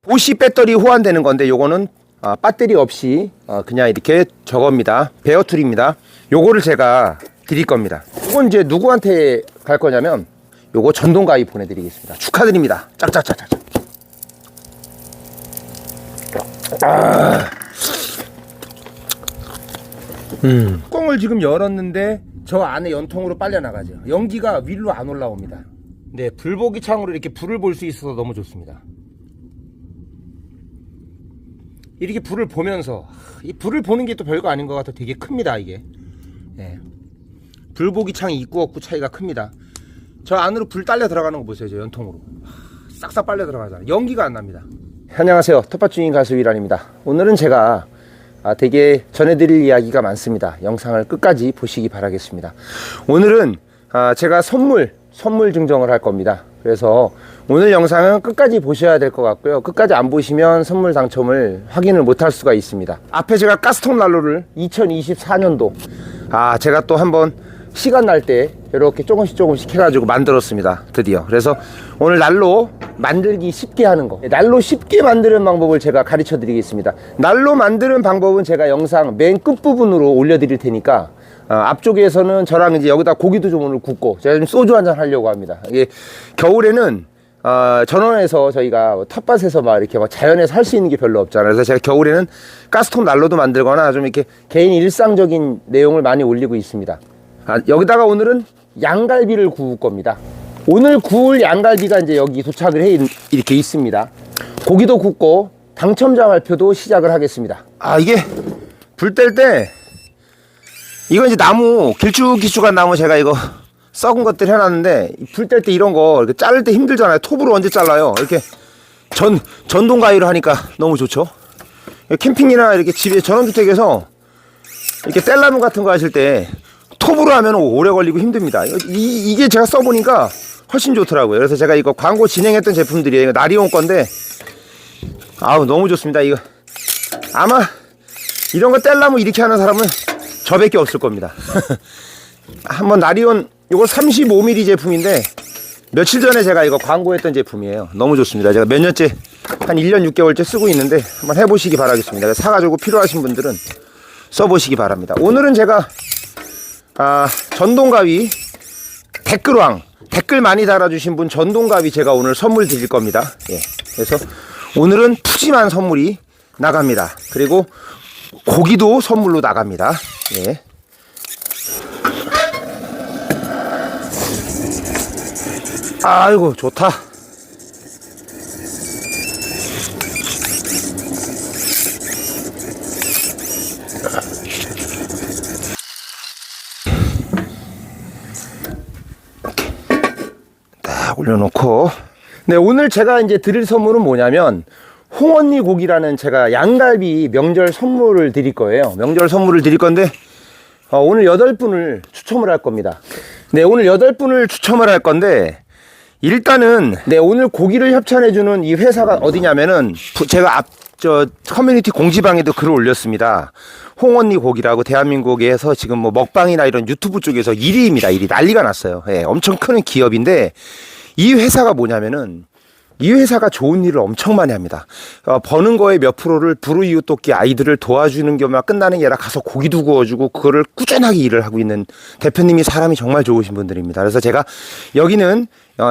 보시 배터리 호환되는 건데 요거는 배터리 없이 그냥 이렇게 저겁니다. 베어툴입니다. 요거를 제가 드릴 겁니다. 이건 이제 누구한테 갈 거냐면 요거 전동가위 보내드리겠습니다. 축하드립니다. 짝짝짝짝. 뚜껑을 지금 열었는데 저 안에 연통으로 빨려 나가죠. 연기가 위로 안 올라옵니다. 네, 불보기 창으로 이렇게 불을 볼 수 있어서 너무 좋습니다. 이렇게 불을 보면서 이 불을 보는 게 또 별거 아닌 것 같아. 되게 큽니다 이게. 네. 불보기 창이 있고 없고 차이가 큽니다. 저 안으로 불 딸려 들어가는 거 보세요. 저 연통으로 싹싹 빨려 들어가잖아요. 연기가 안 납니다. 안녕하세요, 텃밭주인 가수 위란입니다. 오늘은 제가 되게 전해드릴 이야기가 많습니다. 영상을 끝까지 보시기 바라겠습니다. 오늘은 제가 선물 증정을 할 겁니다. 그래서 오늘 영상은 끝까지 보셔야 될 것 같고요. 끝까지 안 보시면 선물 당첨을 확인을 못할 수가 있습니다. 앞에 제가 가스통 난로를 2024년도 제가 또 한번 시간 날 때 이렇게 조금씩 해가지고 만들었습니다. 드디어. 그래서 오늘 난로 만들기 쉽게 하는 거, 난로 쉽게 만드는 방법을 제가 가르쳐 드리겠습니다. 난로 만드는 방법은 제가 영상 맨 끝부분으로 올려 드릴 테니까 앞쪽에서는 저랑 이제 여기다 고기도 좀 오늘 굽고 제가 좀 소주 한잔 하려고 합니다. 이게 겨울에는 전원에서 저희가 텃밭에서 막 이렇게 막 자연에서 할 수 있는 게 별로 없잖아요. 그래서 제가 겨울에는 가스통 난로도 만들거나 좀 이렇게 개인 일상적인 내용을 많이 올리고 있습니다. 여기다가 오늘은 양갈비를 구울 겁니다. 오늘 구울 양갈비가 이제 여기 도착을 해 이렇게 있습니다. 고기도 굽고 당첨자 발표도 시작을 하겠습니다. 이게 불 뗄 때 이거 이제 나무 길쭉한 나무 제가 이거 썩은 것들 해놨는데 불 뗄 때 이런 거 이렇게 자를 때 힘들잖아요. 톱으로 언제 잘라요. 이렇게 전동가위로 하니까 너무 좋죠. 캠핑이나 이렇게 집에 전원주택에서 이렇게 뗄나무 같은 거 하실 때 톱으로 하면 오래 걸리고 힘듭니다. 이게 제가 써보니까 훨씬 좋더라고요. 그래서 제가 이거 광고 진행했던 제품들이에요. 이거 나리온 건데 너무 좋습니다. 이거 아마 이런 거 뗄나무 이렇게 하는 사람은 저밖에 없을 겁니다. 한번 나리온 이거 35mm 제품인데 며칠 전에 제가 이거 광고했던 제품이에요. 너무 좋습니다. 제가 몇 년째 한 1년 6개월째 쓰고 있는데 한번 해보시기 바라겠습니다. 사가지고 필요하신 분들은 써보시기 바랍니다. 오늘은 제가 전동가위 댓글왕, 댓글 많이 달아주신 분 전동가위 제가 오늘 선물 드릴 겁니다. 예. 그래서 오늘은 푸짐한 선물이 나갑니다. 그리고 고기도 선물로 나갑니다. 예. 아이고 좋다. 딱 올려놓고, 네, 오늘 제가 이제 드릴 선물은 뭐냐면 홍언니 고기라는 제가 양갈비 명절 선물을 드릴 거예요. 명절 선물을 드릴 건데 오늘 8분을 추첨을 할 겁니다. 네, 오늘 8분을 추첨을 할 건데 일단은 오늘 고기를 협찬해주는 이 회사가 어디냐면은 제가 커뮤니티 공지방에도 글을 올렸습니다. 홍언니 고기라고 대한민국에서 지금 뭐 먹방이나 이런 유튜브 쪽에서 1위입니다. 1위 난리가 났어요. 예, 엄청 큰 기업인데 이 회사가 뭐냐면은 이 회사가 좋은 일을 엄청 많이 합니다. 버는 거에 몇 프로를 불우이웃 돕기 아이들을 도와주는 경우가 끝나는 게 아니라 가서 고기도 구워주고 그거를 꾸준하게 일을 하고 있는 대표님이 사람이 정말 좋으신 분들입니다. 그래서 제가 여기는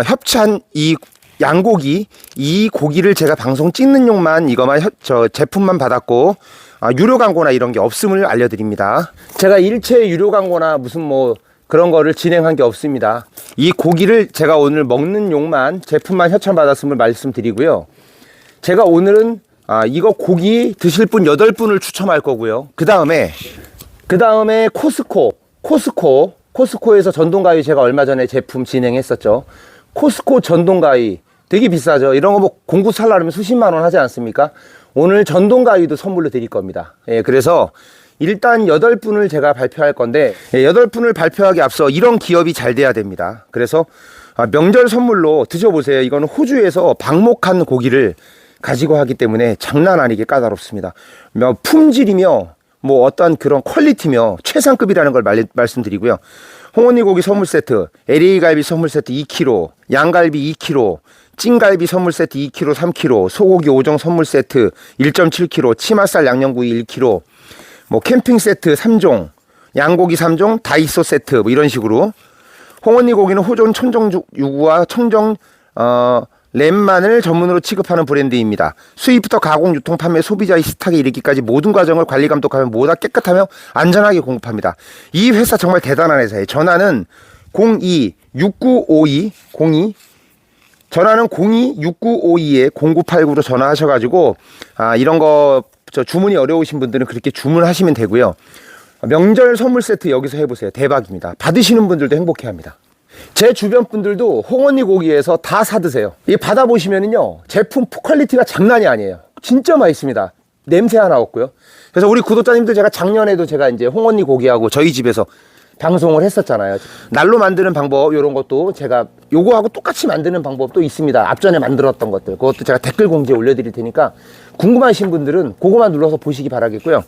협찬 이 양고기 이 고기를 제가 방송 찍는 용만 이거만 제품만 받았고 유료 광고나 이런 게 없음을 알려드립니다. 제가 일체 유료 광고나 무슨 뭐 그런 거를 진행한 게 없습니다. 이 고기를 제가 오늘 먹는 용만 제품만 협찬받았음을 말씀드리고요. 제가 오늘은 이거 고기 드실 분 8분을 추첨할 거고요. 그 다음에 코스코에서 전동가위 제가 얼마 전에 제품 진행했었죠. 코스코 전동가위 되게 비싸죠. 이런 거 뭐 공구 살라면 수십만 원 하지 않습니까? 오늘 전동가위도 선물로 드릴 겁니다. 예, 그래서 일단 8분을 제가 발표할 건데 8분을 발표하기 앞서 이런 기업이 잘 돼야 됩니다. 그래서 명절 선물로 드셔보세요. 이거는 호주에서 방목한 고기를 가지고 하기 때문에 장난 아니게 까다롭습니다. 품질이며 뭐 어떤 그런 퀄리티며 최상급이라는 걸 말씀드리고요. 홍언니 고기 선물 세트, LA 갈비 선물 세트 2kg, 양갈비 2kg, 찐갈비 선물 세트 2kg, 3kg, 소고기 5종 선물 세트 1.7kg, 치맛살 양념구이 1kg, 뭐 캠핑 세트 3종, 양고기 3종, 다이소 세트 뭐 이런 식으로. 홍언니 고기는 호전 천정 유구와 청정 랩만을 전문으로 취급하는 브랜드입니다. 수입부터 가공, 유통, 판매, 소비자의 식탁에 이르기까지 모든 과정을 관리 감독하며 모두 깨끗하며 안전하게 공급합니다. 이 회사 정말 대단한 회사예요. 전화는 02-6952에 0989로 전화하셔가지고 이런 거 주문이 어려우신 분들은 그렇게 주문하시면 되고요. 명절 선물 세트 여기서 해보세요. 대박입니다. 받으시는 분들도 행복해합니다. 제 주변 분들도 홍언니 고기에서 다 사드세요. 이 받아보시면은요, 제품 퀄리티가 장난이 아니에요. 진짜 맛있습니다. 냄새 하나 없고요. 그래서 우리 구독자님들, 제가 작년에도 제가 이제 홍언니 고기하고 저희 집에서 방송을 했었잖아요. 날로 만드는 방법, 요런 것도 제가 요거하고 똑같이 만드는 방법도 있습니다. 앞전에 만들었던 것들, 그것도 제가 댓글 공지에 올려드릴 테니까 궁금하신 분들은 그거만 눌러서 보시기 바라겠고요.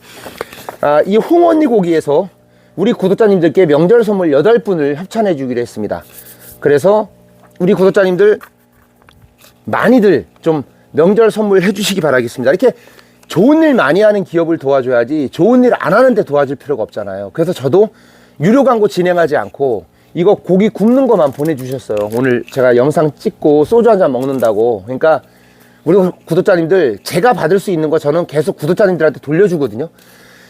이 홍언니 고기에서 우리 구독자님들께 명절 선물 8분을 협찬해 주기로 했습니다. 그래서 우리 구독자님들 많이들 좀 명절 선물 해주시기 바라겠습니다. 이렇게 좋은 일 많이 하는 기업을 도와줘야지 좋은 일 안 하는데 도와줄 필요가 없잖아요. 그래서 저도 유료 광고 진행하지 않고 이거 고기 굽는 것만 보내주셨어요. 오늘 제가 영상 찍고 소주 한잔 먹는다고. 그러니까 우리 구독자님들, 제가 받을 수 있는 거 저는 계속 구독자님들한테 돌려주거든요.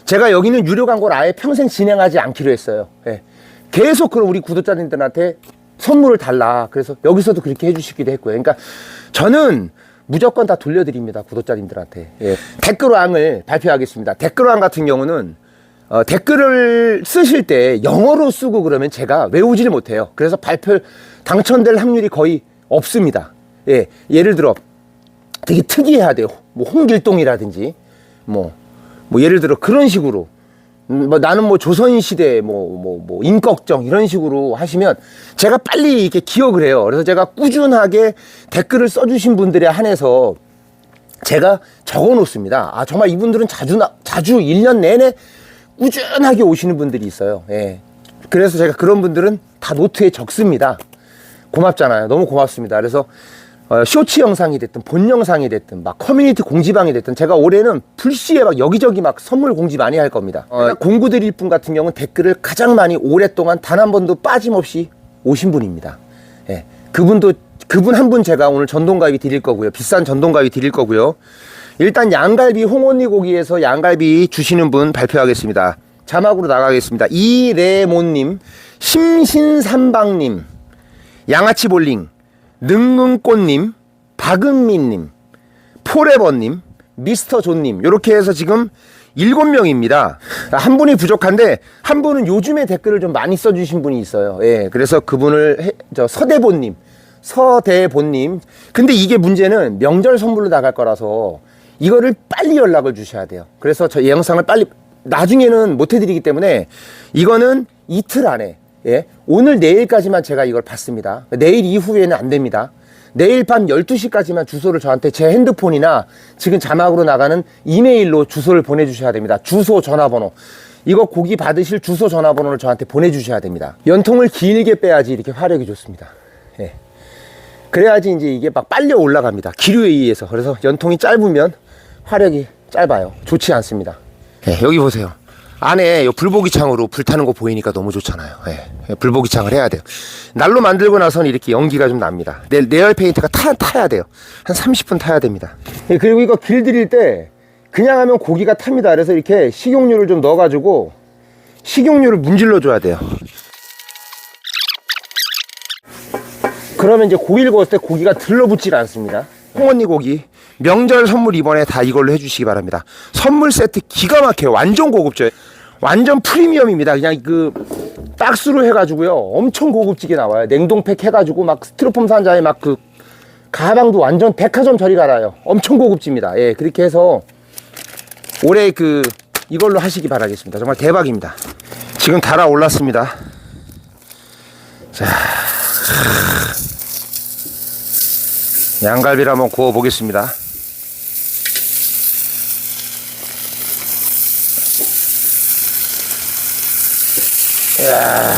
제가 여기는 유료 광고를 아예 평생 진행하지 않기로 했어요. 예. 계속 그럼 우리 구독자님들한테 선물을 달라. 그래서 여기서도 그렇게 해주시기도 했고요. 그러니까 저는 무조건 다 돌려드립니다. 구독자님들한테. 예. 댓글왕을 발표하겠습니다. 댓글왕 같은 경우는 댓글을 쓰실 때 영어로 쓰고 그러면 제가 외우지를 못해요. 그래서 당첨될 확률이 거의 없습니다. 예. 예를 들어 되게 특이해야 돼요. 뭐 홍길동이라든지 뭐 예를 들어 그런 식으로 나는 뭐 조선시대 임꺽정 이런 식으로 하시면 제가 빨리 이렇게 기억을 해요. 그래서 제가 꾸준하게 댓글을 써주신 분들에 한해서 제가 적어 놓습니다. 정말 이분들은 자주 1년 내내 꾸준하게 오시는 분들이 있어요. 예. 그래서 제가 그런 분들은 다 노트에 적습니다. 고맙잖아요. 너무 고맙습니다. 그래서 쇼츠 영상이 됐든 본 영상이 됐든 막 커뮤니티 공지방이 됐든 제가 올해는 불시에 막 여기저기 막 선물 공지 많이 할 겁니다. 공구 드릴 분 같은 경우는 댓글을 가장 많이 오랫동안 단 한 번도 빠짐없이 오신 분입니다. 예. 그분 한 분 제가 오늘 전동가위 드릴 거고요. 비싼 전동가위 드릴 거고요. 일단 양갈비 홍언니 고기에서 양갈비 주시는 분 발표하겠습니다. 자막으로 나가겠습니다. 이레몬님, 심신삼방님, 양아치볼링, 능응꽃님, 박은민님, 포레버님, 미스터존님, 요렇게 해서 지금 7명입니다. 한 분이 부족한데 한 분은 요즘에 댓글을 좀 많이 써주신 분이 있어요. 예, 그래서 그분을 서대본님. 근데 이게 문제는 명절 선물로 나갈 거라서 이거를 빨리 연락을 주셔야 돼요. 그래서 저 영상을 빨리 나중에는 못 해드리기 때문에 이거는 이틀 안에, 예, 오늘 내일까지만 제가 이걸 받습니다. 내일 이후에는 안 됩니다. 내일 밤 12시까지만 주소를 저한테 제 핸드폰이나 지금 자막으로 나가는 이메일로 주소를 보내주셔야 됩니다. 주소, 전화번호. 이거 고기 받으실 주소, 전화번호를 저한테 보내주셔야 됩니다. 연통을 길게 빼야지 이렇게 화력이 좋습니다. 예. 그래야지 이제 이게 막 빨리 올라갑니다. 기류에 의해서. 그래서 연통이 짧으면 화력이 짧아요. 좋지 않습니다. 예, 여기 보세요. 안에 불보기창으로 불타는 거 보이니까 너무 좋잖아요. 예, 불보기창을 해야 돼요. 날로 만들고 나서는 이렇게 연기가 좀 납니다. 레어 페인트가 타야 돼요. 한 30분 타야 됩니다. 예, 그리고 이거 길들일 때 그냥 하면 고기가 탑니다. 그래서 이렇게 식용유를 좀 넣어가지고 식용유를 문질러 줘야 돼요. 그러면 이제 고기를 구웠을 때 고기가 들러붙질 않습니다. 홍언니 고기 명절 선물 이번에 다 이걸로 해주시기 바랍니다. 선물 세트 기가 막혀요. 완전 고급져요. 완전 프리미엄입니다. 그냥 그 박스로 해가지고요, 엄청 고급지게 나와요. 냉동팩 해가지고 막 스티로폼 상자에 막 그 가방도 완전 백화점 저리 가라요. 엄청 고급집니다. 예, 그렇게 해서 올해 이걸로 하시기 바라겠습니다. 정말 대박입니다. 지금 달아올랐습니다. 자, 양갈비를 한번 구워 보겠습니다. 이야.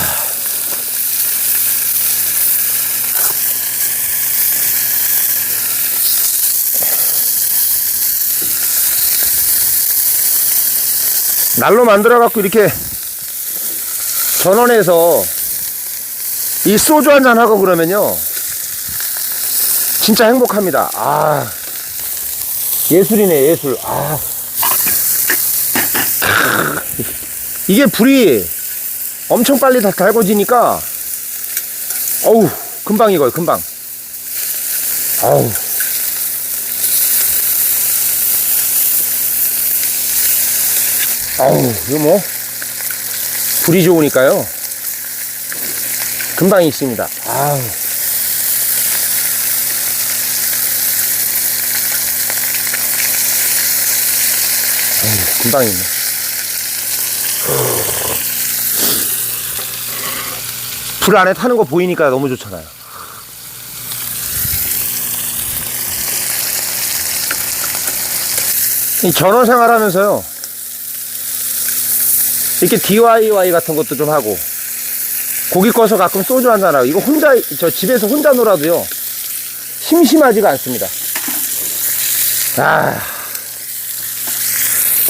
날로 만들어 갖고 이렇게 전원해서 이 소주 한잔 하고 그러면요 진짜 행복합니다. 아, 예술이네, 예술. 아, 이게 불이 엄청 빨리 다 달궈지니까 어우, 금방 익어요, 금방. 아우. 아우, 이거 뭐 불이 좋으니까요 금방 익습니다. 아우. 금방 익네. 불 안에 타는 거 보이니까 너무 좋잖아요. 이 전원 생활하면서요 이렇게 DIY 같은 것도 좀 하고 고기 꺼서 가끔 소주 한잔 하고 이거 혼자 저 집에서 혼자 놀아도요 심심하지가 않습니다. 아,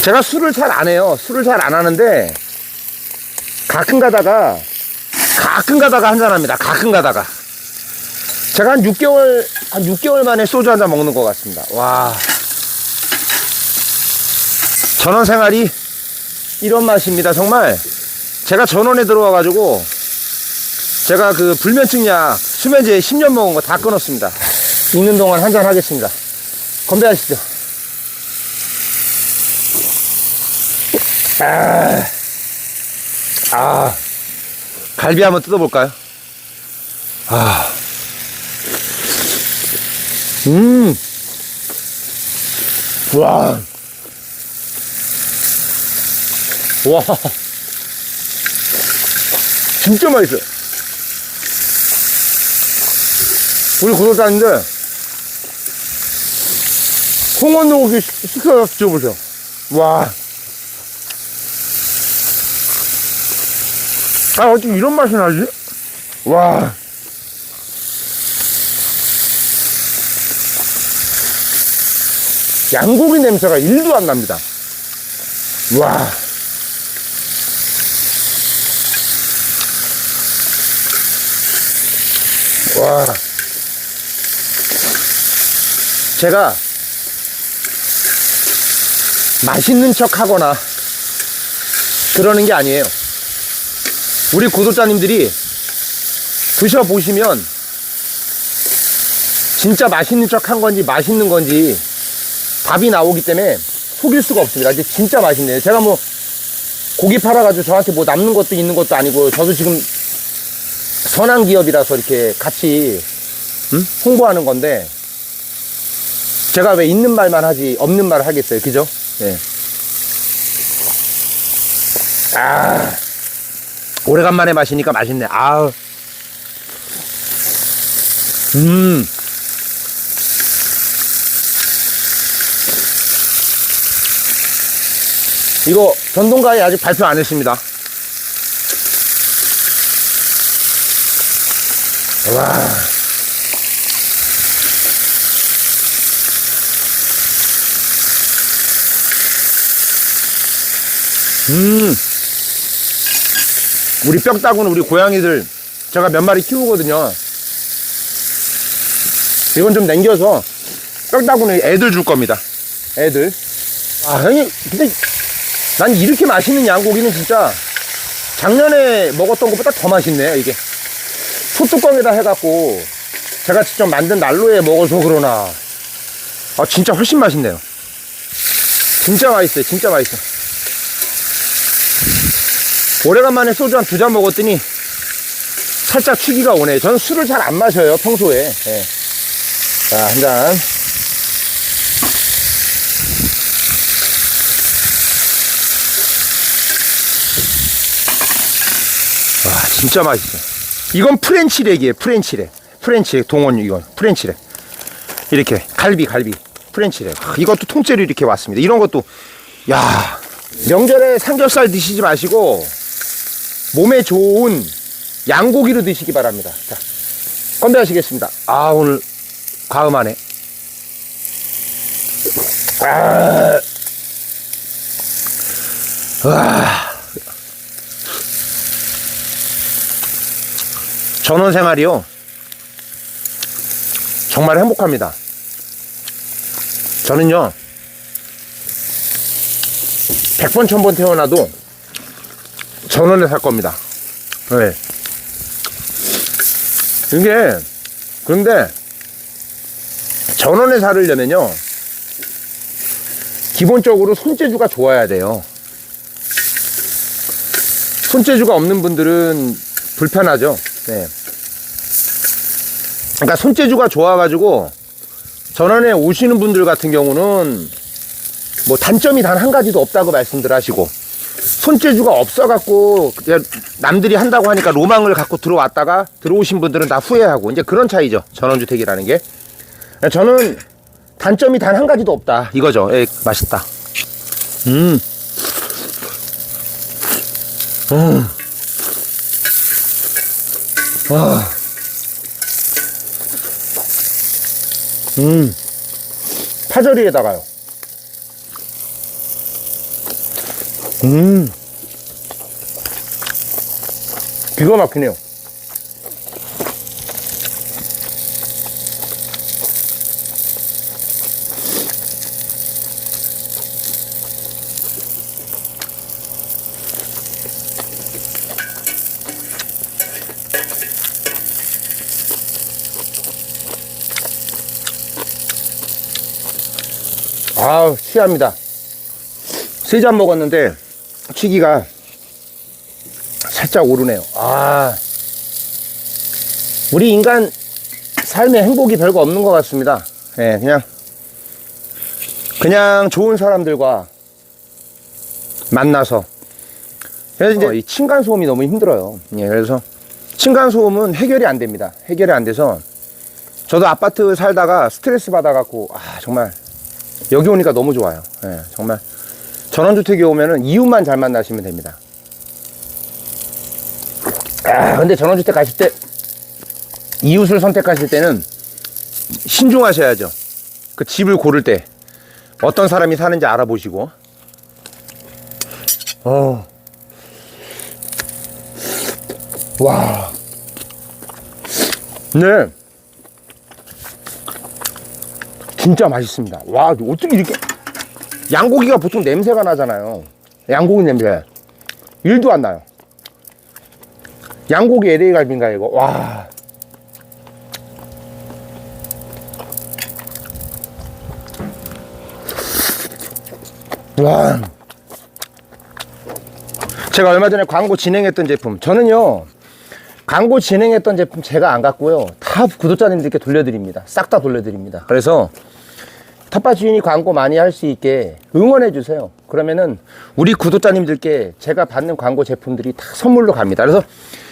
제가 술을 잘 안 해요. 술을 잘 안 하는데 가끔 가다가 한잔 합니다. 가끔 가다가 제가 한 6개월 만에 소주 한잔 먹는 것 같습니다. 와, 전원 생활이 이런 맛입니다. 정말 제가 전원에 들어와 가지고 제가 그 불면증 약 수면제 10년 먹은 거 다 끊었습니다. 있는 동안 한잔 하겠습니다. 건배하시죠. 갈비 한번 뜯어볼까요? 와. 와. 진짜 맛있어요. 우리 구독자님들, 홍원도 시켜서 드셔보세요. 와. 아, 어떻게 이런 맛이 나지? 와. 양고기 냄새가 1도 안 납니다. 와. 와. 제가 맛있는 척 하거나 그러는 게 아니에요. 우리 구독자님들이 드셔보시면 진짜 맛있는 척 한 건지 맛있는 건지 답이 나오기 때문에 속일 수가 없습니다. 이제 진짜 맛있네요. 제가 뭐 고기 팔아가지고 저한테 뭐 남는 것도 있는 것도 아니고 저도 지금 선한 기업이라서 이렇게 같이 홍보하는 건데 제가 왜 있는 말만 하지 없는 말을 하겠어요. 그죠? 네. 아, 오래간만에 마시니까 맛있네. 아우. 이거 전동가에 아직 발표 안 했습니다. 와. 우리 뼈다구는 우리 고양이들 제가 몇 마리 키우거든요. 이건 좀 남겨서 뼈다구는 애들 줄 겁니다. 애들. 아, 형님, 근데 난 이렇게 맛있는 양고기는 진짜 작년에 먹었던 것보다 더 맛있네요. 이게 소뚜껑에다 해갖고 제가 직접 만든 난로에 먹어서 그러나 아, 진짜 훨씬 맛있네요. 진짜 맛있어요. 진짜 맛있어. 오래간만에 소주 한 2잔 먹었더니 살짝 취기가 오네. 저는 술을 잘 안 마셔요, 평소에. 네. 자, 한 잔. 와, 진짜 맛있어. 이건 프렌치렉이에요. 프렌치렉 동원. 이건 프렌치렉. 이렇게 갈비 프렌치렉. 이것도 통째로 이렇게 왔습니다. 이런 것도 야, 명절에 삼겹살 드시지 마시고 몸에 좋은 양고기로 드시기 바랍니다. 자, 건배하시겠습니다. 아, 오늘 과음하네. 전원 생활이요 정말 행복합니다. 저는요 100번 1000번 태어나도 전원에 살 겁니다. 네. 이게 그런데 전원에 살으려면요 기본적으로 손재주가 좋아야 돼요. 손재주가 없는 분들은 불편하죠. 네. 그러니까 손재주가 좋아가지고 전원에 오시는 분들 같은 경우는 뭐 단점이 단 한 가지도 없다고 말씀들 하시고, 손재주가 없어갖고 남들이 한다고 하니까 로망을 갖고 들어왔다가 들어오신 분들은 다 후회하고, 이제 그런 차이죠 전원주택이라는 게. 저는 단점이 단 한 가지도 없다 이거죠. 예, 맛있다. 파절이에다가요. 기가 막히네요. 아우, 취합니다. 3잔 먹었는데 취기가 살짝 오르네요. 우리 인간 삶의 행복이 별거 없는 것 같습니다. 예, 그냥 좋은 사람들과 만나서. 그래서 이제 이 층간소음이 너무 힘들어요. 예, 그래서 층간소음은 해결이 안 됩니다. 해결이 안 돼서 저도 아파트 살다가 스트레스 받아갖고 정말 여기 오니까 너무 좋아요. 예, 정말 전원주택에 오면은 이웃만 잘 만나시면 됩니다. 근데 전원주택 가실 때 이웃을 선택하실 때는 신중하셔야죠. 그 집을 고를 때 어떤 사람이 사는지 알아보시고. 와, 네, 진짜 맛있습니다. 와, 어떻게 이렇게, 양고기가 보통 냄새가 나잖아요. 양고기 냄새 1도 안 나요. 양고기 LA 갈비인가 이거. 와, 와. 제가 얼마 전에 광고 진행했던 제품, 저는요 광고 진행했던 제품 제가 안 갖고요 다 구독자님들께 돌려드립니다. 싹 다 돌려드립니다. 그래서 텃밭 주인이 광고 많이 할 수 있게 응원해 주세요. 그러면은 우리 구독자님들께 제가 받는 광고 제품들이 다 선물로 갑니다. 그래서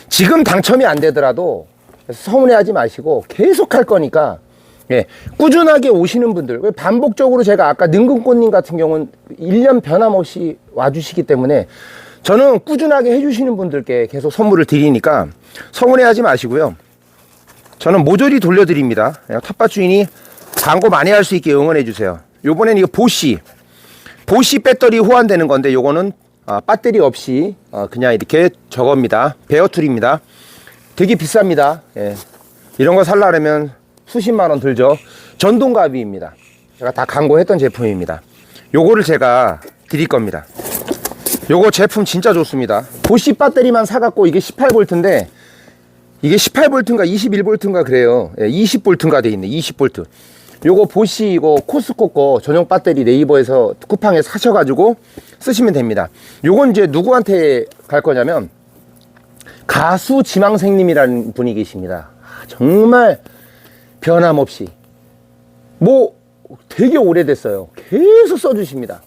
지금 당첨이 안 되더라도 서운해하지 마시고 계속 할 거니까, 예, 꾸준하게 오시는 분들, 반복적으로 제가 아까 능금꽃님 같은 경우는 1년 변함없이 와주시기 때문에 저는 꾸준하게 해주시는 분들께 계속 선물을 드리니까 서운해하지 마시고요. 저는 모조리 돌려드립니다. 텃밭 주인이 광고 많이 할 수 있게 응원해 주세요. 요번엔 이거 보시 배터리 호환되는 건데, 요거는 배터리 없이 그냥 이렇게 저겁니다. 베어툴입니다. 되게 비쌉니다. 예. 이런 거 살려면 수십만 원 들죠. 전동가비입니다. 제가 다 광고했던 제품입니다. 요거를 제가 드릴 겁니다. 요거 제품 진짜 좋습니다. 보시 배터리만 사갖고, 이게 18V인데 이게 18V인가 21V인가 그래요. 예, 20V인가 돼 있네. 20V. 요거 보시 이거 코스코 거 전용 배터리 네이버에서 쿠팡에 사셔가지고 쓰시면 됩니다. 요건 이제 누구한테 갈 거냐면 가수 지망생님이라는 분이 계십니다. 정말 변함없이 뭐 되게 오래됐어요. 계속 써주십니다.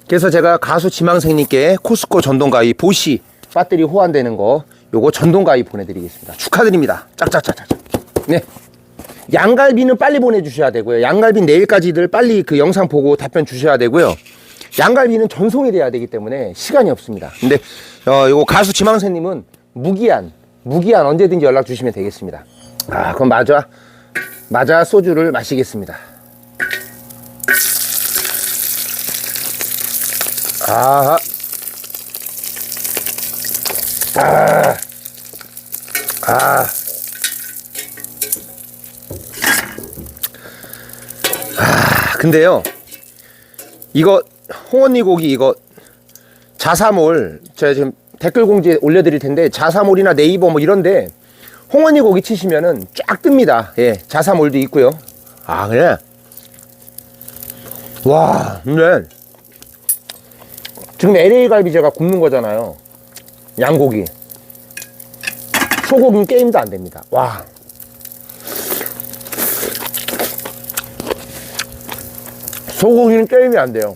그래서 제가 가수 지망생님께 코스코 전동가위 보시 배터리 호환되는 거 요거 전동가위 보내드리겠습니다. 축하드립니다. 짝짝짝짝. 네. 양갈비는 빨리 보내주셔야 되고요. 양갈비 내일까지들 빨리 그 영상 보고 답변 주셔야 되고요. 양갈비는 전송이 돼야 되기 때문에 시간이 없습니다. 근데 요거 가수 지망생님은 무기한 언제든지 연락 주시면 되겠습니다. 그럼 마자 소주를 마시겠습니다. 아하. 아, 아, 근데요, 이거 홍언니 고기 이거 자사몰 제가 지금 댓글 공지에 올려드릴 텐데 자사몰이나 네이버 뭐 이런데 홍언니 고기 치시면은 쫙 뜹니다. 예, 자사몰도 있고요. 아 그래. 와, 근데 지금 LA 갈비 제가 굽는 거잖아요. 양고기. 소고기는 게임도 안 됩니다. 와. 소고기는 게임이 안 돼요.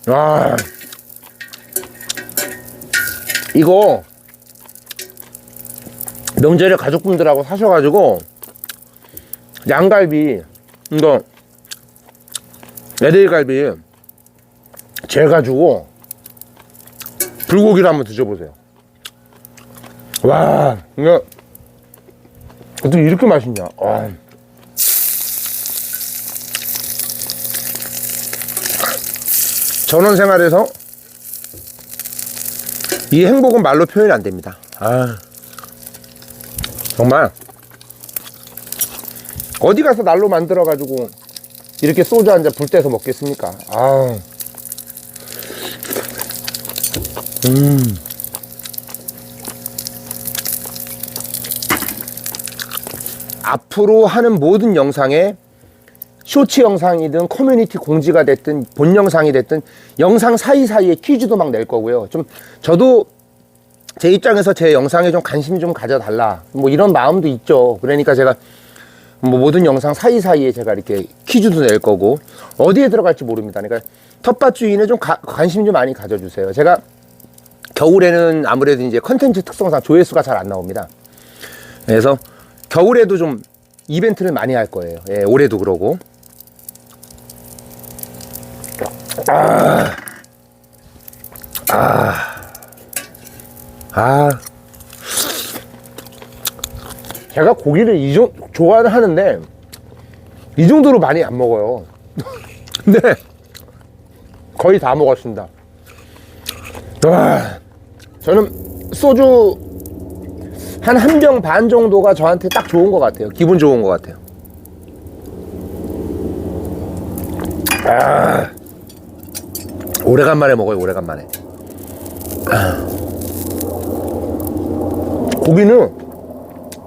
와. 이거 명절에 가족분들하고 사셔가지고 양갈비 이거 LA 갈비 재가지고 불고기를 한번 드셔보세요. 와, 이거 어떻게 이렇게 맛있냐. 와. 전원 생활에서 이 행복은 말로 표현이 안 됩니다. 아, 정말 어디 가서 날로 만들어 가지고 이렇게 소주 한 잔 불 떼서 먹겠습니까? 아, 앞으로 하는 모든 영상에 쇼츠 영상이든 커뮤니티 공지가 됐든 본 영상이 됐든 영상 사이사이에 퀴즈도 막 낼 거고요. 좀 저도 제 입장에서 제 영상에 좀 관심 좀 가져달라 뭐 이런 마음도 있죠. 그러니까 제가 뭐 모든 영상 사이사이에 제가 이렇게 퀴즈도 낼 거고 어디에 들어갈지 모릅니다. 그러니까 텃밭 주인에 좀 관심 좀 많이 가져주세요. 제가 겨울에는 아무래도 이제 컨텐츠 특성상 조회수가 잘 안 나옵니다. 그래서 겨울에도 좀 이벤트를 많이 할 거예요. 예, 올해도 그러고. 제가 고기를 좋아는 하는데 이 정도로 많이 안 먹어요. 근데 거의 다 먹었습니다. 저는 소주 한 병 반 정도가 저한테 딱 좋은 것 같아요. 기분 좋은 것 같아요. 오래간만에 먹어요. 오래간만에. 고기는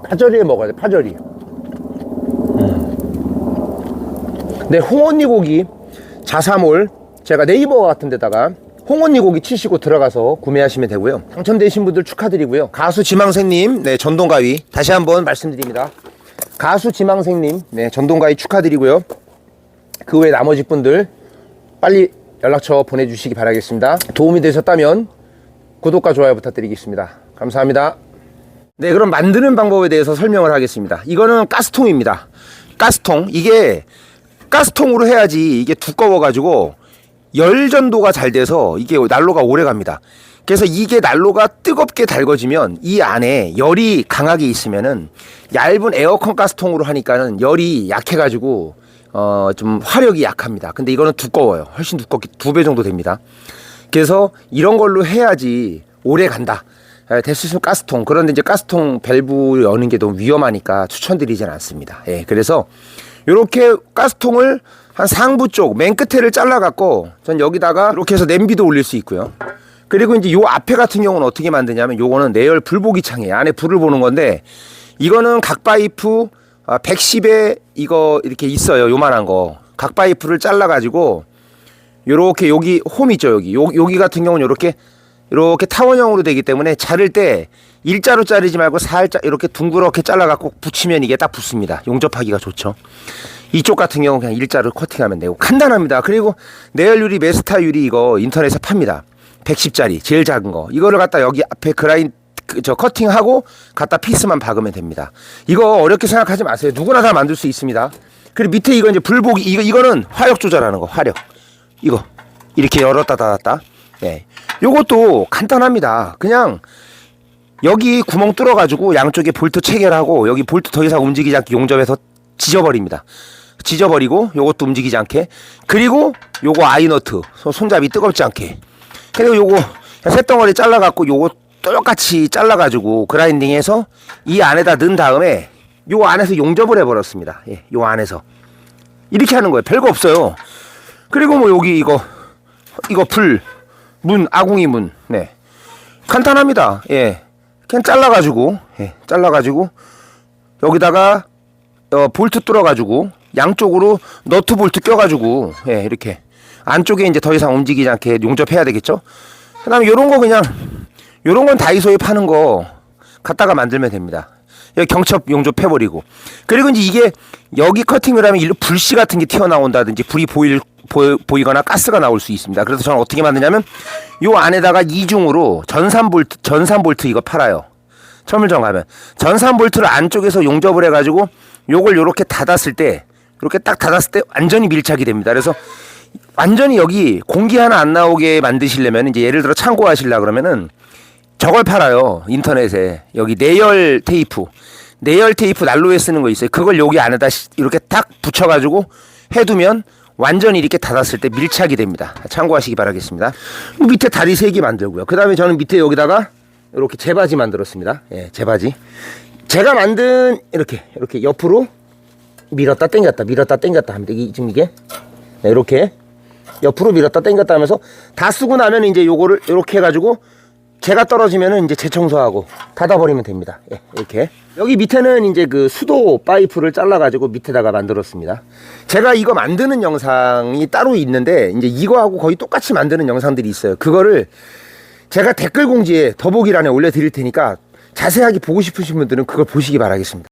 파절이에 먹어야 돼. 파절이. 근데 홍언니 고기 자사몰 제가 네이버 같은 데다가 홍언니 고기 치시고 들어가서 구매하시면 되고요. 당첨되신 분들 축하드리고요. 가수 지망생님, 네, 전동가위 다시 한번 말씀드립니다. 가수 지망생님, 네, 전동가위 축하드리고요. 그 외 나머지 분들 빨리 연락처 보내주시기 바라겠습니다. 도움이 되셨다면 구독과 좋아요 부탁드리겠습니다. 감사합니다. 네, 그럼 만드는 방법에 대해서 설명을 하겠습니다. 이거는 가스통입니다. 가스통. 이게 가스통으로 해야지 이게 두꺼워가지고 열 전도가 잘 돼서 이게 난로가 오래 갑니다. 그래서 이게 난로가 뜨겁게 달궈지면 이 안에 열이 강하게 있으면은 얇은 에어컨 가스통으로 하니까는 열이 약해가지고 좀 화력이 약합니다. 근데 이거는 두꺼워요. 훨씬 두껍게 2배 정도 됩니다. 그래서 이런 걸로 해야지 오래 간다. 될 수 있으면 가스통. 그런데 이제 가스통 밸브 여는 게 너무 위험하니까 추천드리진 않습니다. 예, 그래서 요렇게 가스통을 한 상부 쪽 맨 끝에를 잘라 갖고 전 여기다가 이렇게 해서 냄비도 올릴 수 있고요. 그리고 이제 요 앞에 같은 경우는 어떻게 만드냐면 요거는 내열 불보기 창이에요. 안에 불을 보는 건데 이거는 각파이프 110에 이거 이렇게 있어요. 요만한 거. 각파이프를 잘라 가지고 요렇게 여기 홈 있죠. 여기 같은 경우는 요렇게 타원형으로 되기 때문에 자를 때 일자로 자르지 말고 살짝 이렇게 둥그렇게 잘라 갖고 붙이면 이게 딱 붙습니다. 용접하기가 좋죠. 이쪽 같은 경우 그냥 일자로 커팅하면 되고 간단합니다. 그리고 내열 유리 메스타 유리 이거 인터넷에 팝니다. 110짜리 제일 작은 거. 이거를 갖다 여기 앞에 커팅하고 갖다 피스만 박으면 됩니다. 이거 어렵게 생각하지 마세요. 누구나 다 만들 수 있습니다. 그리고 밑에 이거 이제 불보기 이거는 화력 조절하는 거. 화력. 이거 이렇게 열었다 닫았다. 네. 요것도 간단합니다. 그냥 여기 구멍 뚫어가지고 양쪽에 볼트 체결하고 여기 볼트 더 이상 움직이지 않게 용접해서 지져버립니다. 지져버리고 요것도 움직이지 않게. 그리고 요거 아이너트 손잡이 뜨겁지 않게. 그리고 요거 쇳덩어리 잘라갖고 요거 똑같이 잘라가지고 그라인딩해서 이 안에다 넣은 다음에 요 안에서 용접을 해버렸습니다. 예, 요 안에서 이렇게 하는 거예요. 별거 없어요. 그리고 뭐 여기 이거 문 아궁이 문, 네, 간단합니다. 예, 그냥 잘라가지고, 예, 잘라가지고 여기다가 볼트 뚫어가지고 양쪽으로 너트 볼트 껴가지고, 예, 이렇게 안쪽에 이제 더 이상 움직이지 않게 용접해야 되겠죠. 그다음에 요런 거 그냥 요런 건 다이소에 파는 거 갖다가 만들면 됩니다. 여기 경첩 용접해버리고, 그리고 이제 이게 여기 커팅을 하면 일로 불씨 같은 게 튀어나온다든지 불이 보이거나 가스가 나올 수 있습니다. 그래서 저는 어떻게 만드냐면 요 안에다가 이중으로 전산 볼트 이거 팔아요. 첨을정 가면 전산 볼트를 안쪽에서 용접을 해가지고 요걸 요렇게 닫았을 때, 이렇게 딱 닫았을 때 완전히 밀착이 됩니다. 그래서 완전히 여기 공기 하나 안 나오게 만드시려면, 이제 예를 들어 창고 하시려 그러면은 저걸 팔아요. 인터넷에. 여기 내열 테이프 난로에 쓰는 거 있어요. 그걸 여기 안에다 이렇게 딱 붙여가지고 해두면 완전히 이렇게 닫았을 때 밀착이 됩니다. 참고하시기 바라겠습니다. 밑에 다리 3개 만들고요. 그 다음에 저는 밑에 여기다가 이렇게 제바지 만들었습니다. 예, 제바지. 제가 만든 이렇게 옆으로 밀었다 당겼다 합니다. 지금 이게 이렇게 옆으로 밀었다 당겼다 하면서 다 쓰고 나면 이제 요거를 이렇게 해가지고 재가 떨어지면은 이제 재청소하고 닫아버리면 됩니다. 예, 이렇게. 여기 밑에는 이제 그 수도 파이프를 잘라가지고 밑에다가 만들었습니다. 제가 이거 만드는 영상이 따로 있는데, 이제 이거하고 거의 똑같이 만드는 영상들이 있어요. 그거를 제가 댓글 공지에 더보기란에 올려드릴 테니까 자세하게 보고 싶으신 분들은 그걸 보시기 바라겠습니다.